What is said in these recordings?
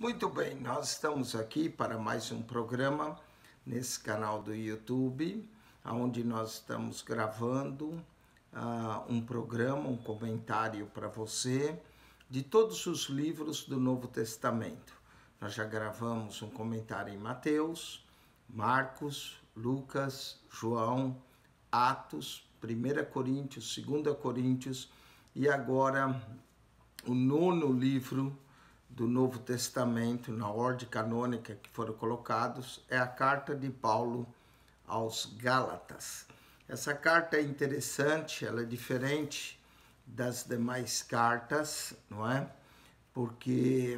Muito bem, nós estamos aqui para mais um programa nesse canal do YouTube, onde nós estamos gravando um programa, um comentário para você de todos os livros do Novo Testamento. Nós já gravamos um comentário em Mateus, Marcos, Lucas, João, Atos, 1 Coríntios, 2 Coríntios e agora o nono livro do Novo Testamento, na ordem canônica que foram colocados, é a carta de Paulo aos Gálatas. Essa carta é interessante, ela é diferente das demais cartas, não é? Porque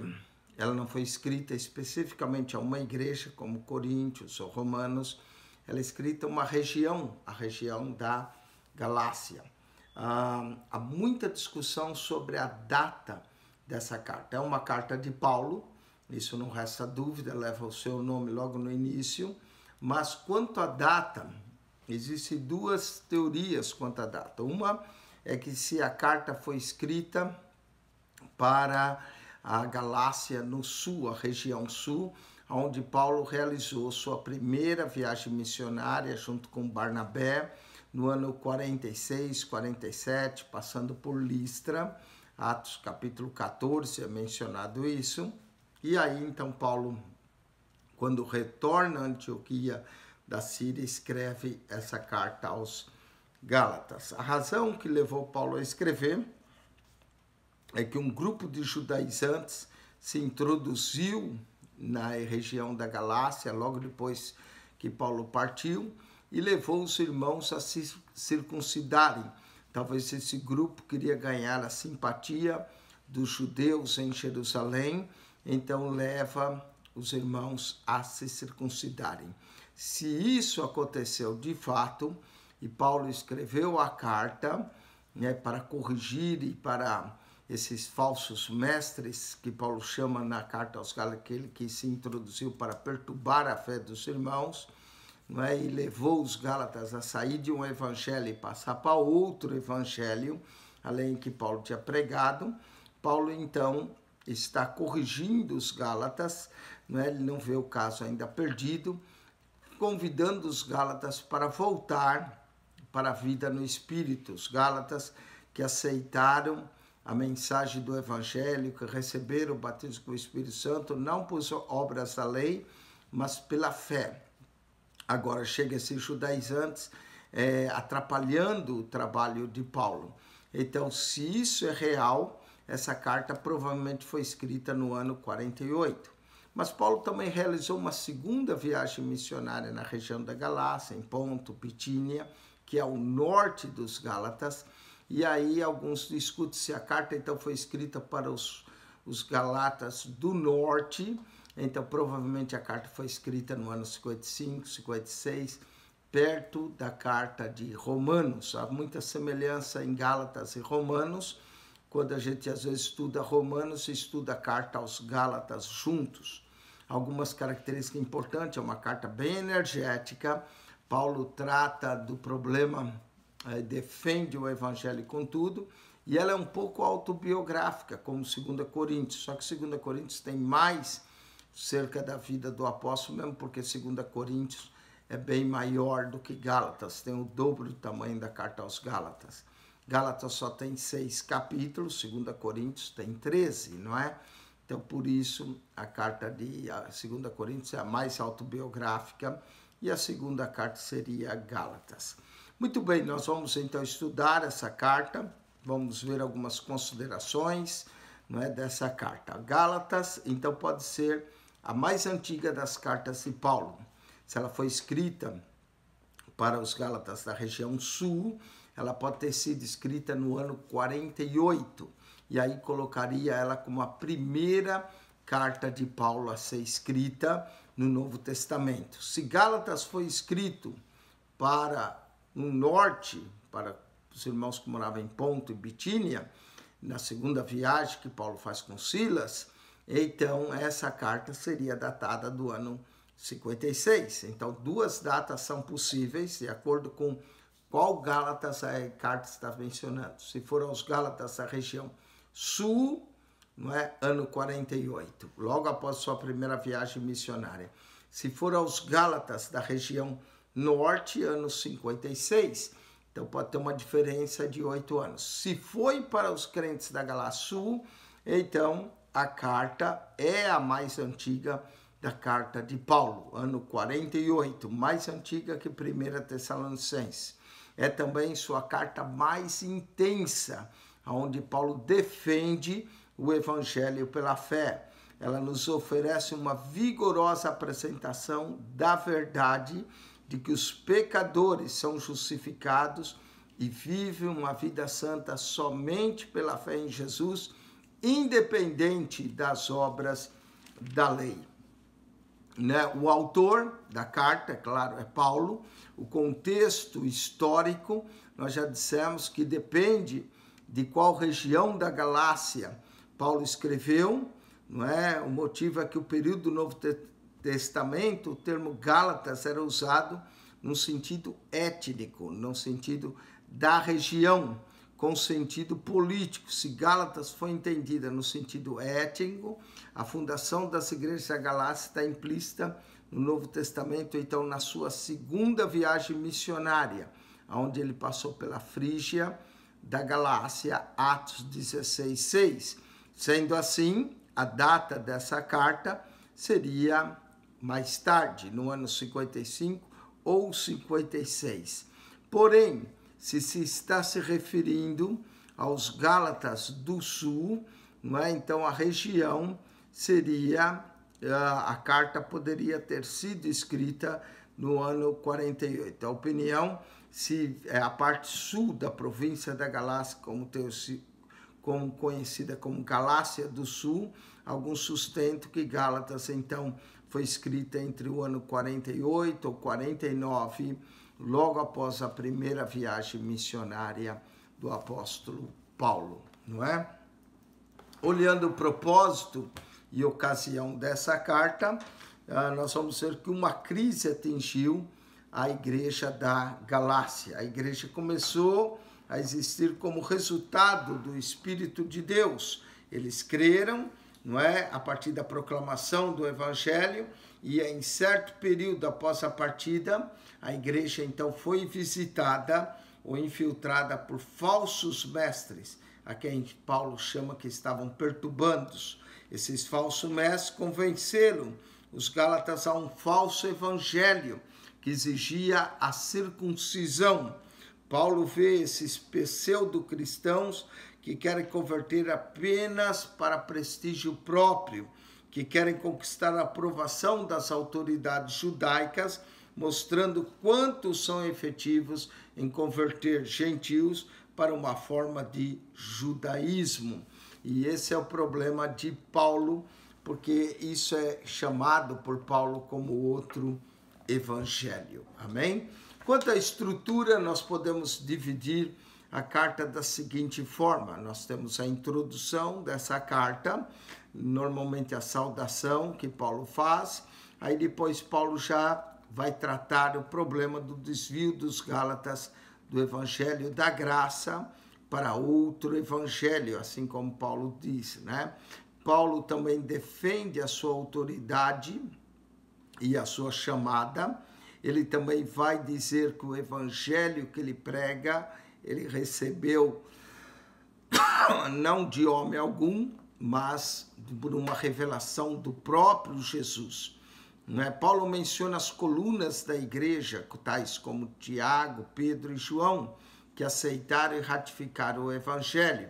ela não foi escrita especificamente a uma igreja, como Coríntios ou Romanos, ela é escrita a uma região, a região da Galácia. Há muita discussão sobre a data dessa carta. É uma carta de Paulo, isso não resta dúvida, leva o seu nome logo no início, mas quanto à data, existem duas teorias quanto à data. Uma é que se a carta foi escrita para a Galácia no sul, a região sul, onde Paulo realizou sua primeira viagem missionária junto com Barnabé, no ano 46, 47, passando por Listra. Atos capítulo 14 é mencionado isso. E aí então Paulo, quando retorna a Antioquia da Síria, escreve essa carta aos Gálatas. A razão que levou Paulo a escrever é que um grupo de judaizantes se introduziu na região da Galácia logo depois que Paulo partiu e levou os irmãos a se circuncidarem. Talvez esse grupo queria ganhar a simpatia dos judeus em Jerusalém, então leva os irmãos a se circuncidarem. Se isso aconteceu de fato, e Paulo escreveu a carta, para corrigir e para esses falsos mestres, que Paulo chama na carta aos Gálatas, aquele que se introduziu para perturbar a fé dos irmãos, e levou os Gálatas a sair de um evangelho e passar para outro evangelho, além que Paulo tinha pregado. Paulo, então, está corrigindo os Gálatas, ele não vê o caso ainda perdido, convidando os Gálatas para voltar para a vida no Espírito. Os Gálatas que aceitaram a mensagem do evangelho, que receberam o batismo com o Espírito Santo, não por obras da lei, mas pela fé. Agora chega esses judaizantes atrapalhando o trabalho de Paulo. Então, se isso é real, essa carta provavelmente foi escrita no ano 48. Mas Paulo também realizou uma segunda viagem missionária na região da Galácia, em Ponto, Bitínia, que é ao norte dos Gálatas. E aí alguns discutem se a carta então foi escrita para os Galatas do norte. Então, provavelmente a carta foi escrita no ano 55, 56, perto da carta de Romanos. Há muita semelhança em Gálatas e Romanos. Quando a gente às vezes estuda Romanos, estuda a carta aos Gálatas juntos. Algumas características importantes, é uma carta bem energética. Paulo trata do problema, defende o evangelho com tudo. E ela é um pouco autobiográfica, como 2 Coríntios. Só que 2 Coríntios tem mais cerca da vida do apóstolo, mesmo porque 2 Coríntios é bem maior do que Gálatas, tem o dobro do tamanho da carta aos Gálatas. Gálatas só tem 6 capítulos, 2 Coríntios tem 13, não é? Então, por isso, a carta de 2 Coríntios é a mais autobiográfica e a segunda carta seria Gálatas. Muito bem, nós vamos então estudar essa carta, vamos ver algumas considerações, dessa carta. Gálatas, então, pode ser a mais antiga das cartas de Paulo. Se ela foi escrita para os Gálatas da região sul, ela pode ter sido escrita no ano 48. E aí colocaria ela como a primeira carta de Paulo a ser escrita no Novo Testamento. Se Gálatas foi escrito para o norte, para os irmãos que moravam em Ponto e Bitínia, na segunda viagem que Paulo faz com Silas, então essa carta seria datada do ano 56. Então, duas datas são possíveis, de acordo com qual Gálatas a carta está mencionando. Se for aos Gálatas da região sul, não é? Ano 48, logo após sua primeira viagem missionária. Se for aos Gálatas da região norte, ano 56, então pode ter uma diferença de 8 anos. Se foi para os crentes da Galácia Sul, então a carta é a mais antiga da carta de Paulo, ano 48, mais antiga que 1 Tessalonicenses. É também sua carta mais intensa, onde Paulo defende o evangelho pela fé. Ela nos oferece uma vigorosa apresentação da verdade de que os pecadores são justificados e vivem uma vida santa somente pela fé em Jesus, independente das obras da lei. O autor da carta, é claro, é Paulo. O contexto histórico, nós já dissemos que depende de qual região da Galácia Paulo escreveu, não é? O motivo é que o período do Novo Testamento, o termo Gálatas era usado no sentido étnico, no sentido da região, com sentido político. Se Gálatas foi entendida no sentido étnico, a fundação das igrejas da Galácia está implícita no Novo Testamento, então na sua segunda viagem missionária, onde ele passou pela Frígia da Galácia, Atos 16:6. Sendo assim, a data dessa carta seria mais tarde, no ano 55 ou 56. Porém, se está se referindo aos Gálatas do Sul, não é? Então a região seria, a carta poderia ter sido escrita no ano 48. A opinião, se é a parte sul da província da Galácia, como conhecida como Galácia do Sul, alguns sustentam que Gálatas, então, foi escrita entre o ano 48 ou 49, logo após a primeira viagem missionária do apóstolo Paulo, não é? Olhando o propósito e ocasião dessa carta, nós vamos ver que uma crise atingiu a igreja da Galácia. A igreja começou a existir como resultado do Espírito de Deus. Eles creram, não é, a partir da proclamação do Evangelho, e em certo período após a partida, a igreja então foi visitada ou infiltrada por falsos mestres, a quem Paulo chama que estavam perturbando. Esses falsos mestres convenceram os Gálatas a um falso evangelho que exigia a circuncisão. Paulo vê esses pseudo-cristãos que querem converter apenas para prestígio próprio, que querem conquistar a aprovação das autoridades judaicas, mostrando quanto são efetivos em converter gentios para uma forma de judaísmo. E esse é o problema de Paulo, porque isso é chamado por Paulo como outro evangelho. Amém? Quanto à estrutura, nós podemos dividir a carta da seguinte forma. Nós temos a introdução dessa carta, normalmente a saudação que Paulo faz, aí depois Paulo já vai tratar o problema do desvio dos Gálatas do evangelho da graça para outro evangelho, assim como Paulo diz, né? Paulo também defende a sua autoridade e a sua chamada. Ele também vai dizer que o evangelho que ele prega, ele recebeu não de homem algum, mas por uma revelação do próprio Jesus. Paulo menciona as colunas da igreja, tais como Tiago, Pedro e João, que aceitaram e ratificaram o evangelho.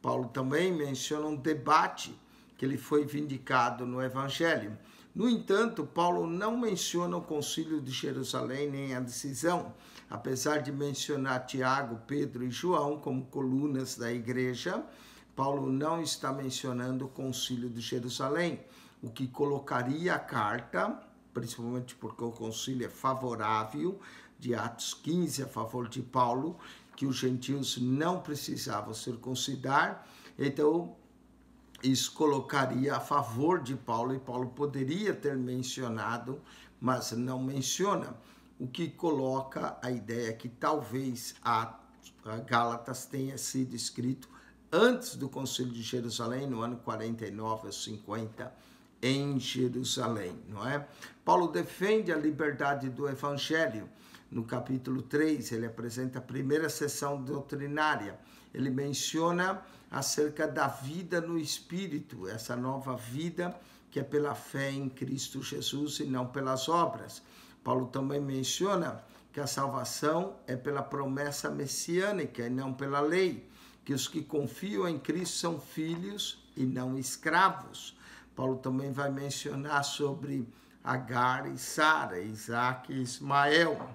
Paulo também menciona um debate que ele foi vindicado no evangelho. No entanto, Paulo não menciona o concílio de Jerusalém nem a decisão, apesar de mencionar Tiago, Pedro e João como colunas da igreja. Paulo não está mencionando o concílio de Jerusalém, o que colocaria a carta, principalmente porque o concílio é favorável, de Atos 15 a favor de Paulo, que os gentios não precisavam circuncidar. Então, isso colocaria a favor de Paulo, e Paulo poderia ter mencionado, mas não menciona, o que coloca a ideia que talvez a Gálatas tenha sido escrito antes do Concílio de Jerusalém, no ano 49 ou 50, em Jerusalém, não é? Paulo defende a liberdade do Evangelho. No capítulo 3, ele apresenta a primeira sessão doutrinária. Ele menciona acerca da vida no Espírito, essa nova vida que é pela fé em Cristo Jesus e não pelas obras. Paulo também menciona que a salvação é pela promessa messiânica e não pela lei, que os que confiam em Cristo são filhos e não escravos. Paulo também vai mencionar sobre Agar e Sara, Isaac e Ismael,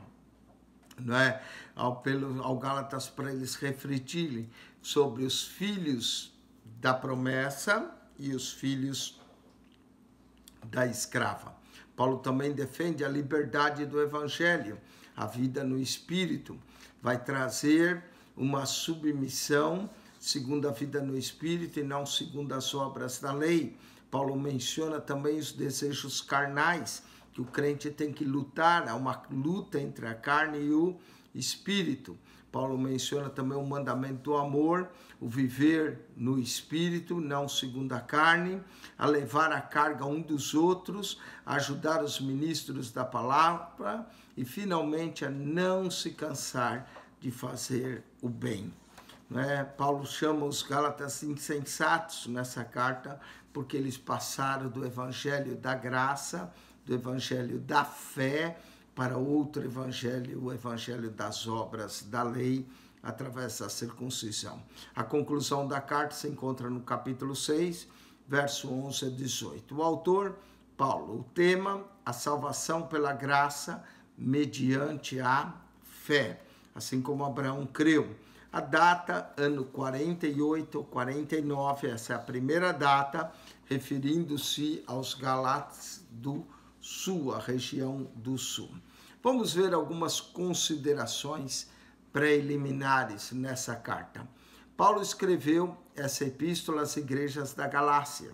não é? Ao Gálatas, para eles refletirem sobre os filhos da promessa e os filhos da escrava. Paulo também defende a liberdade do Evangelho, a vida no Espírito. Vai trazer uma submissão segundo a vida no Espírito e não segundo as obras da lei. Paulo menciona também os desejos carnais, que o crente tem que lutar, há uma luta entre a carne e o Espírito. Paulo menciona também o mandamento do amor, o viver no Espírito, não segundo a carne, a levar a carga um dos outros, a ajudar os ministros da palavra e, finalmente, a não se cansar de fazer o bem. Não é? Paulo chama os Gálatas insensatos nessa carta, porque eles passaram do evangelho da graça, do evangelho da fé, para outro evangelho, o evangelho das obras da lei, através da circuncisão. A conclusão da carta se encontra no capítulo 6, verso 11 a 18. O autor, Paulo. O tema, a salvação pela graça mediante a fé, assim como Abraão creu. A data, ano 48 ou 49, essa é a primeira data, referindo-se aos Gálatas do Sul, a região do Sul. Vamos ver algumas considerações preliminares nessa carta. Paulo escreveu essa epístola às igrejas da Galácia.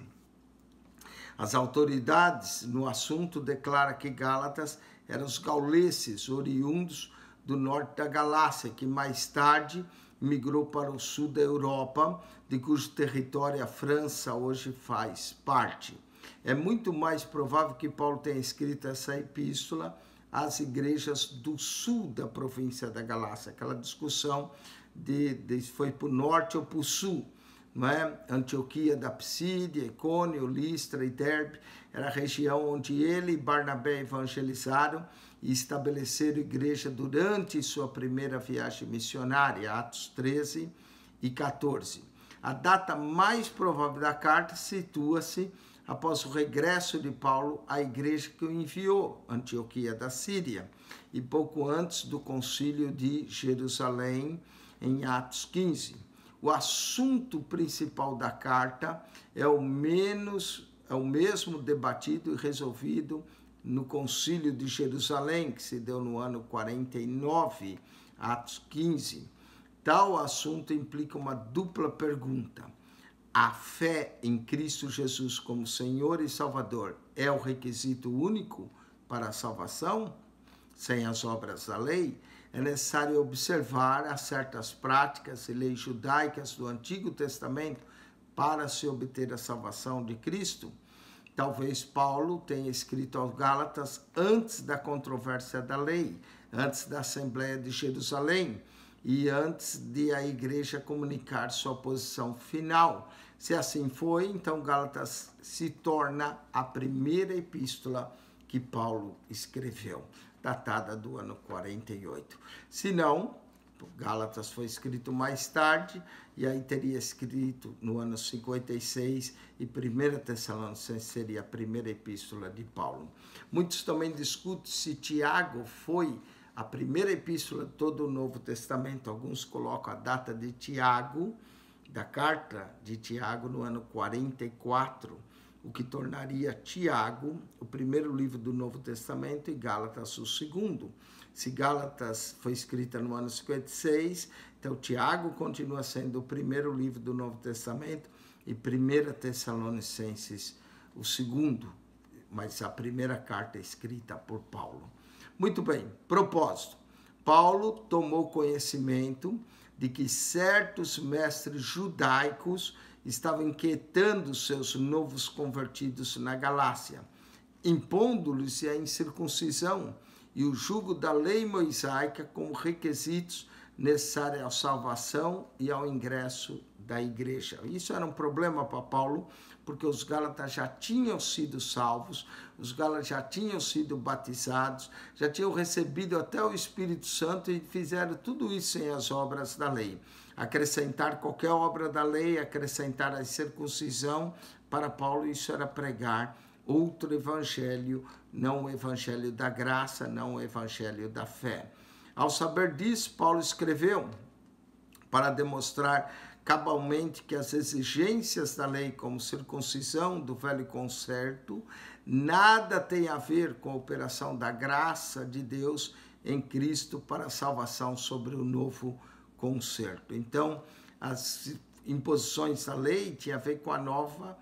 As autoridades no assunto declaram que Gálatas eram os gauleses oriundos do norte da Galácia, que mais tarde migrou para o sul da Europa, de cujo território a França hoje faz parte. É muito mais provável que Paulo tenha escrito essa epístola às igrejas do sul da província da Galácia. Aquela discussão de foi para o norte ou para o sul, não é? Antioquia da Psídia, Icônio, Listra e Derbe era a região onde ele e Barnabé evangelizaram e estabeleceram igreja durante sua primeira viagem missionária, Atos 13 e 14. A data mais provável da carta situa-se após o regresso de Paulo à igreja que o enviou, Antioquia da Síria, e pouco antes do concílio de Jerusalém, em Atos 15. O assunto principal da carta é o mesmo debatido e resolvido no concílio de Jerusalém, que se deu no ano 49, Atos 15. Tal assunto implica uma dupla pergunta. A fé em Cristo Jesus como Senhor e Salvador é o requisito único para a salvação? Sem as obras da lei, é necessário observar as certas práticas e leis judaicas do Antigo Testamento para se obter a salvação de Cristo. Talvez Paulo tenha escrito aos Gálatas antes da controvérsia da lei, antes da Assembleia de Jerusalém e antes de a igreja comunicar sua posição final. Se assim foi, então Gálatas se torna a primeira epístola que Paulo escreveu, datada do ano 48. Se não, Gálatas foi escrito mais tarde, e aí teria escrito no ano 56, e 1 Tessalonicenses seria a primeira epístola de Paulo. Muitos também discutem se Tiago foi a primeira epístola de todo o Novo Testamento. Alguns colocam a data de Tiago, da carta de Tiago, no ano 44, o que tornaria Tiago o primeiro livro do Novo Testamento e Gálatas o segundo. Se Gálatas foi escrita no ano 56, então Tiago continua sendo o primeiro livro do Novo Testamento e 1 Tessalonicenses o segundo, mas a primeira carta é escrita por Paulo. Muito bem, propósito. Paulo tomou conhecimento de que certos mestres judaicos estavam inquietando seus novos convertidos na Galácia, impondo-lhes a incircuncisão e o jugo da lei mosaica como requisitos necessários à salvação e ao ingresso da igreja. Isso era um problema para Paulo, porque os gálatas já tinham sido salvos, os gálatas já tinham sido batizados, já tinham recebido até o Espírito Santo e fizeram tudo isso sem as obras da lei. Acrescentar qualquer obra da lei, acrescentar a circuncisão, para Paulo isso era pregar outro evangelho, não o evangelho da graça, não o evangelho da fé. Ao saber disso, Paulo escreveu para demonstrar cabalmente que as exigências da lei, como circuncisão do velho concerto, nada tem a ver com a operação da graça de Deus em Cristo para a salvação sobre o novo concerto. Então, as imposições da lei tinham a ver com a nova,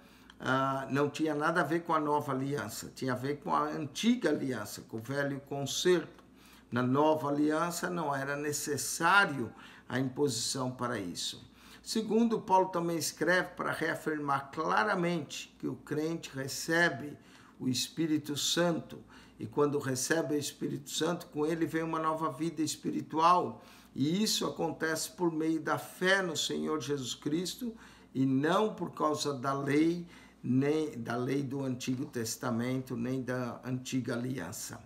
não tinha nada a ver com a nova aliança, tinha a ver com a antiga aliança, com o velho concerto. Na nova aliança não era necessário a imposição para isso. Segundo, Paulo também escreve para reafirmar claramente que o crente recebe o Espírito Santo, e quando recebe o Espírito Santo, com ele vem uma nova vida espiritual, e isso acontece por meio da fé no Senhor Jesus Cristo, e não por causa da lei, nem da lei do Antigo Testamento, nem da antiga aliança.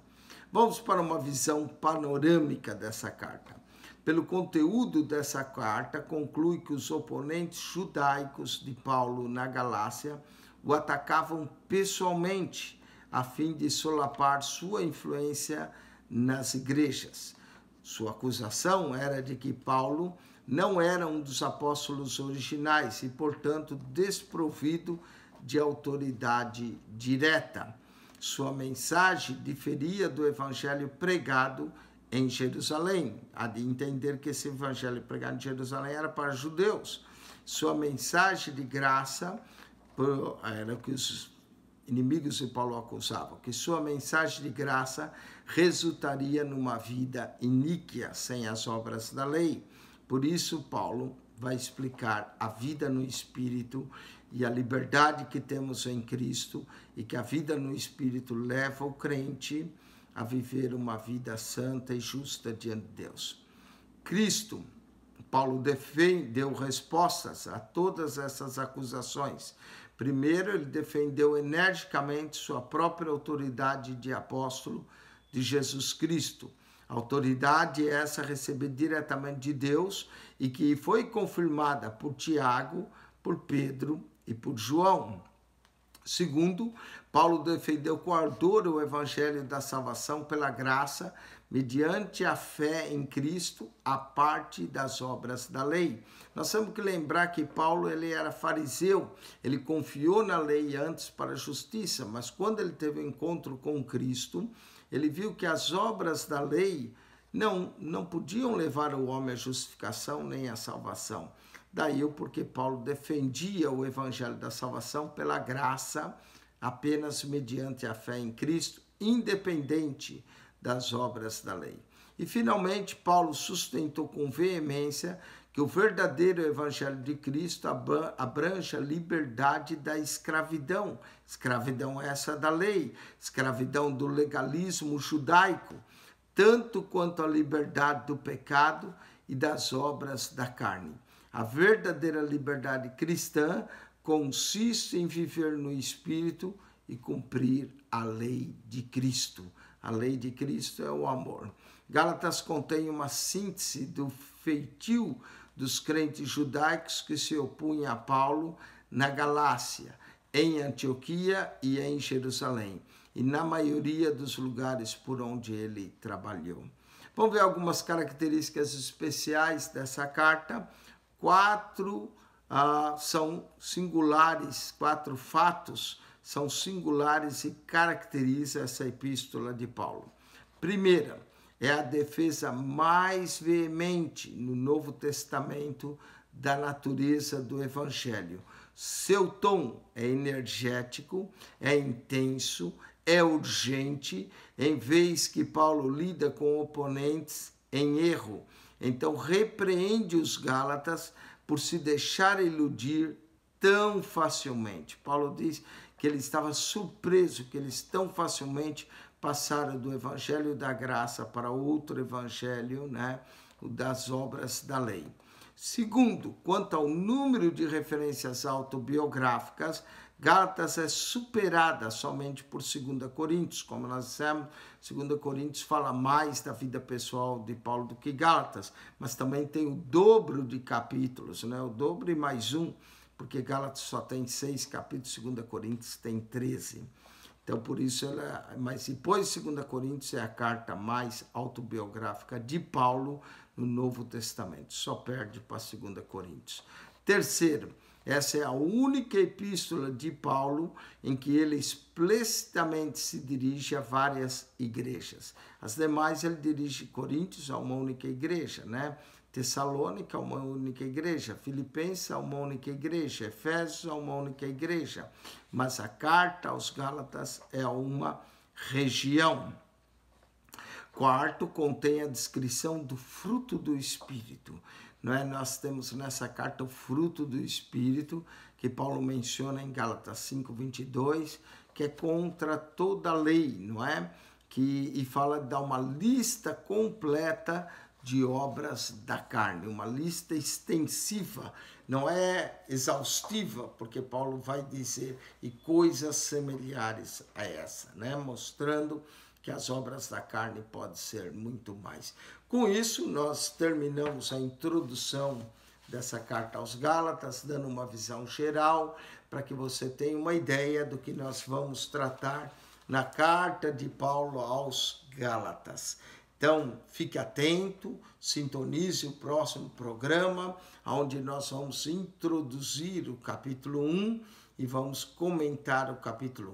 Vamos para uma visão panorâmica dessa carta. Pelo conteúdo dessa carta, conclui que os oponentes judaicos de Paulo na Galácia o atacavam pessoalmente, a fim de solapar sua influência nas igrejas. Sua acusação era de que Paulo não era um dos apóstolos originais e, portanto, desprovido de autoridade direta. Sua mensagem diferia do evangelho pregado em Jerusalém. Há de entender que esse evangelho pregado em Jerusalém era para judeus. Sua mensagem de graça era o que os inimigos de Paulo acusavam, que sua mensagem de graça resultaria numa vida iníqua, sem as obras da lei. Por isso, Paulo vai explicar a vida no Espírito e a liberdade que temos em Cristo, e que a vida no Espírito leva o crente a viver uma vida santa e justa diante de Deus. Cristo, Paulo deu respostas a todas essas acusações. Primeiro, ele defendeu energicamente sua própria autoridade de apóstolo de Jesus Cristo. Autoridade essa recebida diretamente de Deus e que foi confirmada por Tiago, por Pedro e por João. Segundo, Paulo defendeu com ardor o evangelho da salvação pela graça, mediante a fé em Cristo, a parte das obras da lei. Nós temos que lembrar que Paulo ele era fariseu, ele confiou na lei antes para a justiça, mas quando ele teve um encontro com Cristo, ele viu que as obras da lei não podiam levar o homem à justificação nem à salvação. Daí o porquê Paulo defendia o evangelho da salvação pela graça, apenas mediante a fé em Cristo, independente das obras da lei. E finalmente Paulo sustentou com veemência que o verdadeiro evangelho de Cristo abrange a liberdade da escravidão. Escravidão essa da lei, escravidão do legalismo judaico, tanto quanto a liberdade do pecado e das obras da carne. A verdadeira liberdade cristã consiste em viver no Espírito e cumprir a lei de Cristo. A lei de Cristo é o amor. Gálatas contém uma síntese do feitio dos crentes judaicos que se opunham a Paulo na Galácia, em Antioquia e em Jerusalém, e na maioria dos lugares por onde ele trabalhou. Vamos ver algumas características especiais dessa carta. 4 são singulares, 4 fatos são singulares e caracterizam essa epístola de Paulo. Primeira, é a defesa mais veemente no Novo Testamento da natureza do Evangelho. Seu tom é energético, é intenso, é urgente, em vez que Paulo lida com oponentes em erro, Então repreende os Gálatas por se deixar iludir tão facilmente. Paulo diz que ele estava surpreso que eles tão facilmente passaram do evangelho da graça para outro evangelho, né, o das obras da lei. Segundo, quanto ao número de referências autobiográficas, Gálatas é superada somente por 2 Coríntios. Como nós dissemos, 2 Coríntios fala mais da vida pessoal de Paulo do que Gálatas, mas também tem o dobro de capítulos, né? O dobro e mais um, porque Gálatas só tem 6 capítulos, 2 Coríntios tem 13. Então, por isso, mas depois de 2 Coríntios é a carta mais autobiográfica de Paulo no Novo Testamento. Só perde para 2 Coríntios. Terceiro, essa é a única epístola de Paulo em que ele explicitamente se dirige a várias igrejas. As demais ele dirige Coríntios a uma única igreja, né? Tessalônica a uma única igreja, Filipenses a uma única igreja, Efésios a uma única igreja. Mas a carta aos Gálatas é a uma região. Quarto, contém a descrição do fruto do Espírito. Não é? Nós temos nessa carta o fruto do Espírito, que Paulo menciona em Gálatas 5:22, que é contra toda a lei, não é? E fala, dá uma lista completa de obras da carne, uma lista extensiva, não é exaustiva, porque Paulo vai dizer e coisas semelhantes a essa, né? Mostrando que as obras da carne podem ser muito mais. Com isso, nós terminamos a introdução dessa carta aos Gálatas, dando uma visão geral, para que você tenha uma ideia do que nós vamos tratar na carta de Paulo aos Gálatas. Então, fique atento, sintonize o próximo programa, onde nós vamos introduzir o capítulo 1 e vamos comentar o capítulo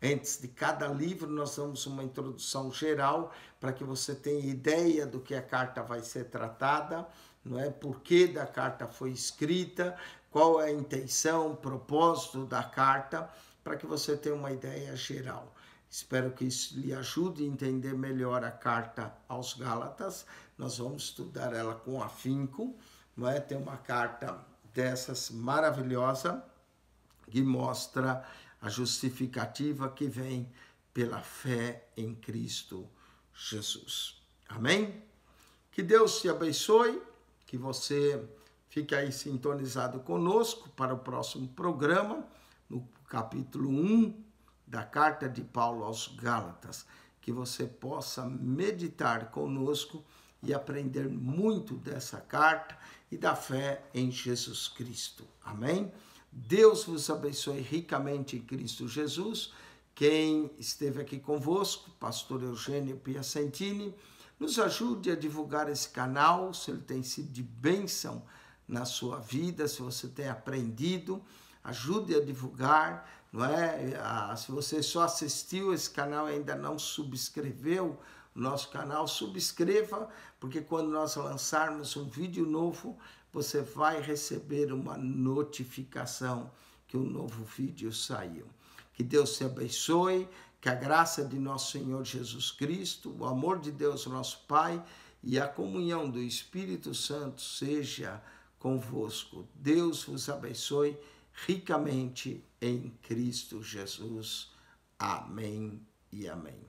1. Antes de cada livro, nós damos uma introdução geral para que você tenha ideia do que a carta vai ser tratada, não é? Por que da carta foi escrita, qual é a intenção, o propósito da carta, para que você tenha uma ideia geral. Espero que isso lhe ajude a entender melhor a carta aos Gálatas. Nós vamos estudar ela com afinco, não é? Tem uma carta dessas maravilhosa que mostra a justificativa que vem pela fé em Cristo Jesus. Amém? Que Deus te abençoe, que você fique aí sintonizado conosco para o próximo programa, no capítulo 1 da carta de Paulo aos Gálatas, que você possa meditar conosco e aprender muito dessa carta e da fé em Jesus Cristo. Amém? Deus vos abençoe ricamente em Cristo Jesus. Quem esteve aqui convosco, pastor Eugênio Piacentini, nos ajude a divulgar esse canal, se ele tem sido de bênção na sua vida, se você tem aprendido, ajude a divulgar, não é? Se você só assistiu esse canal e ainda não subscreveu o nosso canal, subscreva, porque quando nós lançarmos um vídeo novo, você vai receber uma notificação que um novo vídeo saiu. Que Deus te abençoe, que a graça de nosso Senhor Jesus Cristo, o amor de Deus, nosso Pai, e a comunhão do Espírito Santo seja convosco. Deus vos abençoe ricamente em Cristo Jesus. Amém e amém.